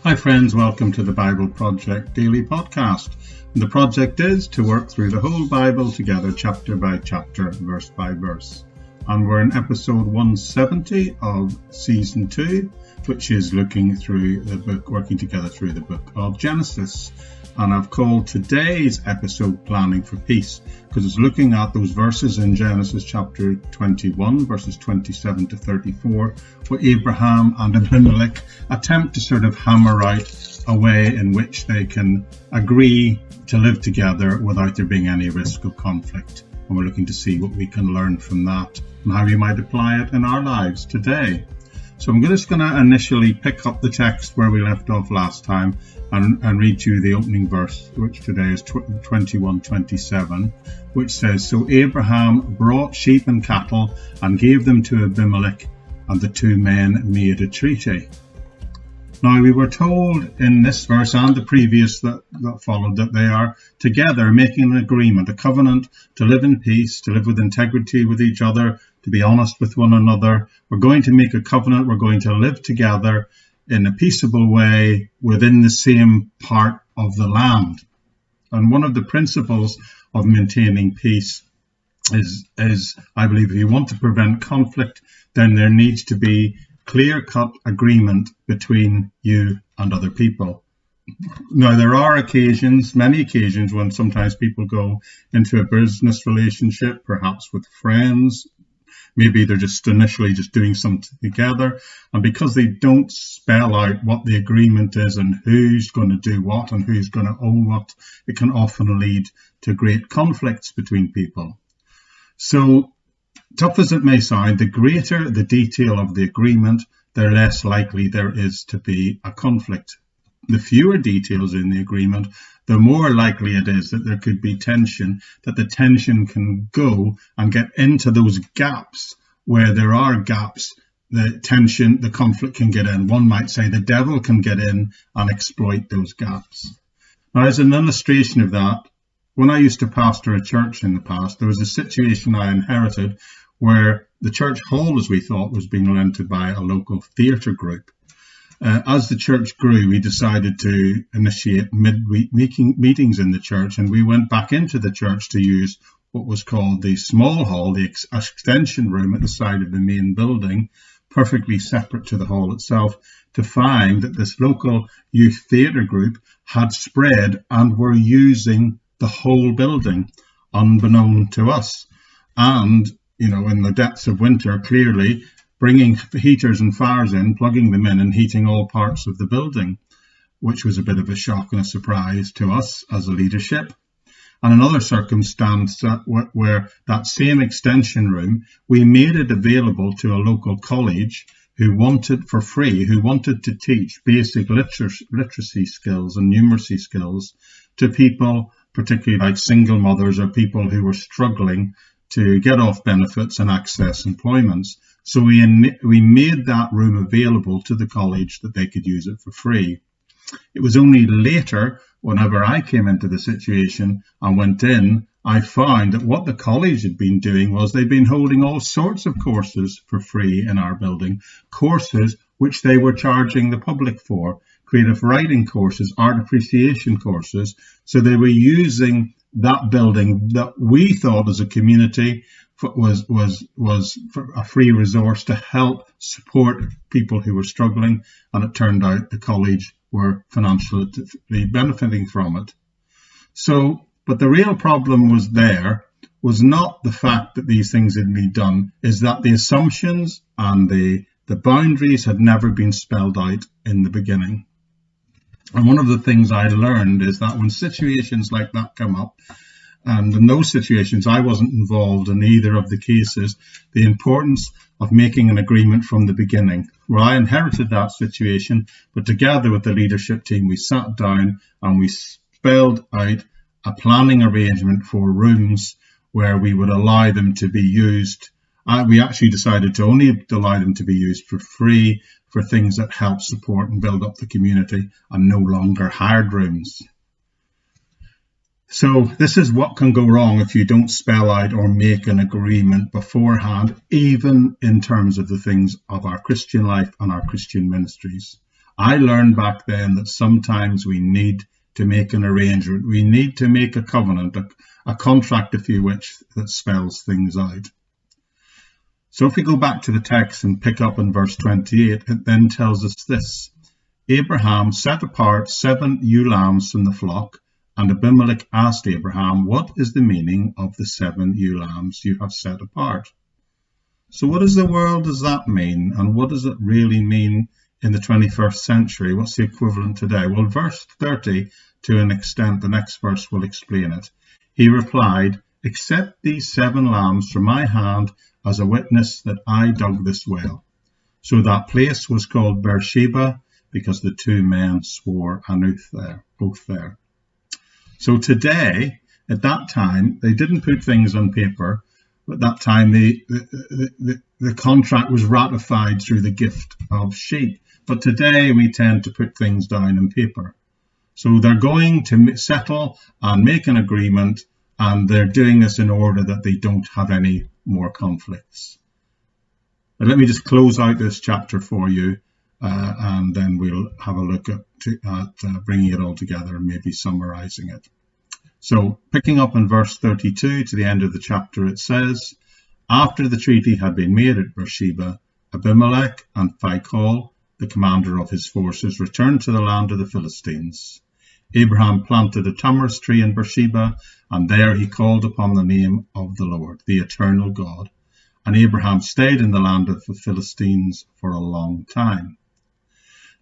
Hi friends, welcome to the Bible Project Daily Podcast. And the project is to work through the whole Bible together, chapter by chapter, verse by verse. And we're in episode 170 of season 2, which is looking through the book, working together through the book of Genesis. And I've called today's episode Planning for Peace, because it's looking at those verses in Genesis chapter 21, verses 27 to 34, where Abraham and Abimelech attempt to sort of hammer out a way in which they can agree to live together without there being any risk of conflict. And we're looking to see what we can learn from that and how we might apply it in our lives today. So I'm just going to initially pick up the text where we left off last time and read you the opening verse, which today is 21:27, which says, "So Abraham brought sheep and cattle and gave them to Abimelech, and the two men made a treaty." Now we were told in this verse and the previous that followed that they are together making an agreement, a covenant to live in peace, to live with integrity with each other, to be honest with one another. We're going to make a covenant. We're going to live together in a peaceable way within the same part of the land. And one of the principles of maintaining peace is, I believe, if you want to prevent conflict, then there needs to be clear-cut agreement between you and other people. Now, there are occasions, many occasions, when sometimes people go into a business relationship, perhaps with friends. Maybe they're just initially just doing something together. And because they don't spell out what the agreement is and who's going to do what and who's going to own what, it can often lead to great conflicts between people. So, tough as it may sound, the greater the detail of the agreement, the less likely there is to be a conflict. The fewer details in the agreement, the more likely it is that there could be tension, that the tension can go and get into those gaps where there are gaps. The conflict can get in. One might say the devil can get in and exploit those gaps. Now, as an illustration of that, when I used to pastor a church in the past, there was a situation I inherited where the church hall, as we thought, was being rented by a local theatre group. As the church grew, we decided to initiate midweek meetings in the church, and we went back into the church to use what was called the small hall, the extension room at the side of the main building, perfectly separate to the hall itself, to find that this local youth theatre group had spread and were using the whole building, unbeknown to us. And, in the depths of winter, clearly, bringing heaters and fires in, plugging them in and heating all parts of the building, which was a bit of a shock and a surprise to us as a leadership. And another circumstance where that same extension room, we made it available to a local college who wanted to teach basic literacy skills and numeracy skills to people, particularly like single mothers or people who were struggling to get off benefits and access employments. So we made that room available to the college that they could use it for free. It was only later, whenever I came into the situation and went in, I found that what the college had been doing was they'd been holding all sorts of courses for free in our building, courses which they were charging the public for, creative writing courses, art appreciation courses. So they were using that building that we thought as a community was a free resource to help support people who were struggling, and it turned out the college were financially benefiting from it. So, but the real problem was not the fact that these things had been done, is that the assumptions and the boundaries had never been spelled out in the beginning. And one of the things I learned is that when situations like that come up, and in those situations, I wasn't involved in either of the cases, the importance of making an agreement from the beginning. Well, I inherited that situation, but together with the leadership team, we sat down and we spelled out a planning arrangement for rooms where we would allow them to be used. We actually decided to only allow them to be used for free for things that help support and build up the community, and no longer hired rooms. So this is what can go wrong if you don't spell out or make an agreement beforehand, even in terms of the things of our Christian life and our Christian ministries. I learned back then that sometimes we need to make an arrangement. We need to make a covenant, a contract, if you wish, that spells things out. So if we go back to the text and pick up in verse 28, it then tells us this. Abraham set apart 7 ewe lambs from the flock, and Abimelech asked Abraham, what is the meaning of the 7 ewe lambs you have set apart? So what in the world does that mean? And what does it really mean in the 21st century? What's the equivalent today? Well, verse 30, to an extent, the next verse will explain it. He replied, accept these 7 lambs from my hand as a witness that I dug this well. So that place was called Beersheba, because the 2 men swore an oath there. So today, at that time, they didn't put things on paper. At that time, the contract was ratified through the gift of sheep. But today, we tend to put things down on paper. So they're going to settle and make an agreement, and they're doing this in order that they don't have any more conflicts. But let me just close out this chapter for you, and then we'll have a look at bringing it all together and maybe summarizing it. So picking up in verse 32 to the end of the chapter, it says, after the treaty had been made at Beersheba, Abimelech and Phicol, the commander of his forces, returned to the land of the Philistines. Abraham planted a tamarisk tree in Beersheba, and there he called upon the name of the Lord, the eternal God. And Abraham stayed in the land of the Philistines for a long time.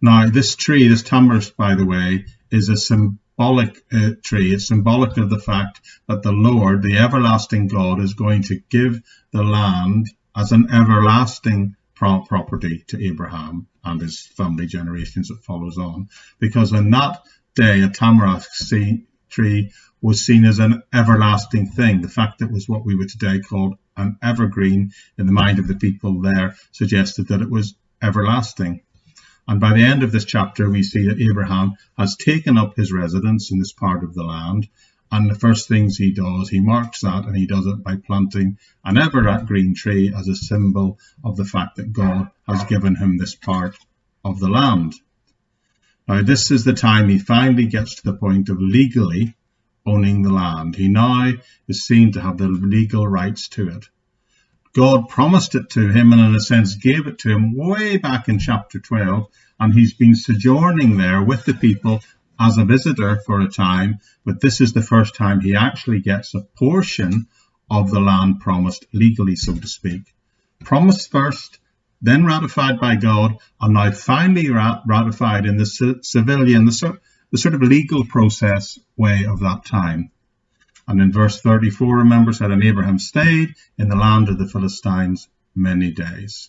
Now, this tree, this tamarisk, by the way, is a symbolic tree. It's symbolic of the fact that the Lord, the everlasting God, is going to give the land as an everlasting property to Abraham and his family generations that follows on. Because in that day, a tamarisk tree was seen as an everlasting thing. The fact that it was what we would today call an evergreen in the mind of the people there suggested that it was everlasting. And by the end of this chapter, we see that Abraham has taken up his residence in this part of the land. And the first things he does, he marks that, and he does it by planting an evergreen tree as a symbol of the fact that God has given him this part of the land. Now, this is the time he finally gets to the point of legally owning the land. He now is seen to have the legal rights to it. God promised it to him and in a sense gave it to him way back in chapter 12, and he's been sojourning there with the people as a visitor for a time, but this is the first time he actually gets a portion of the land promised legally, so to speak. Promised first, then ratified by God, and now finally ratified in the civilian, the sort of legal process way of that time. And in verse 34, remember, said, and Abraham stayed in the land of the Philistines many days.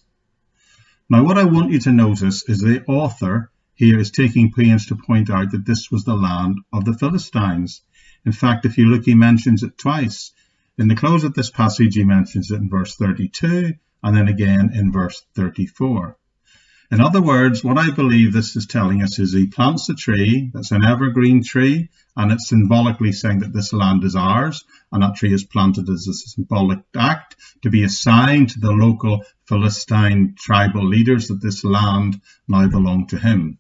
Now, what I want you to notice is the author here is taking pains to point out that this was the land of the Philistines. In fact, if you look, he mentions it twice. In the close of this passage, he mentions it in verse 32, and then again in verse 34. In other words, what I believe this is telling us is he plants a tree that's an evergreen tree, and it's symbolically saying that this land is ours, and that tree is planted as a symbolic act to be assigned to the local Philistine tribal leaders that this land now belonged to him.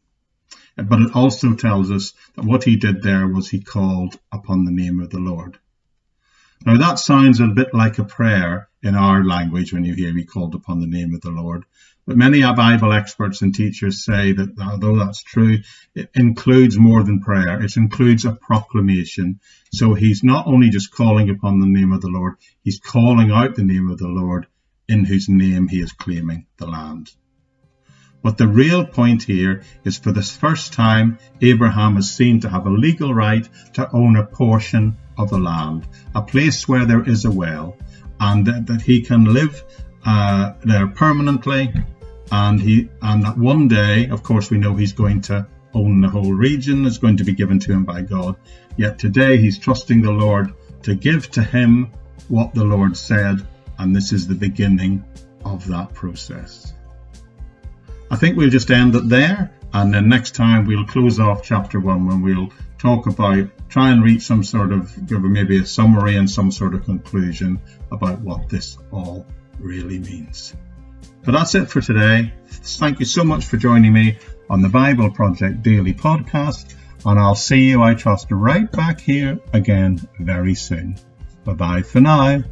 But it also tells us that what he did there was he called upon the name of the Lord. Now that sounds a bit like a prayer in our language when you hear he called upon the name of the Lord. But many Bible experts and teachers say that although that's true, it includes more than prayer. It includes a proclamation. So he's not only just calling upon the name of the Lord, he's calling out the name of the Lord in whose name he is claiming the land. But the real point here is for the first time, Abraham is seen to have a legal right to own a portion of the land, a place where there is a well, and that he can live there permanently. And that one day, of course, we know he's going to own the whole region. It's going to be given to him by God. Yet today he's trusting the Lord to give to him what the Lord said. And this is the beginning of that process. I think we'll just end it there. And then next time we'll close off chapter 1 when we'll talk about, try and reach some sort of, give maybe a summary and some sort of conclusion about what this all really means. But that's it for today. Thank you so much for joining me, on the Bible Project Daily Podcast, and I'll see you, I trust, right back here again very soon. Bye-bye for now.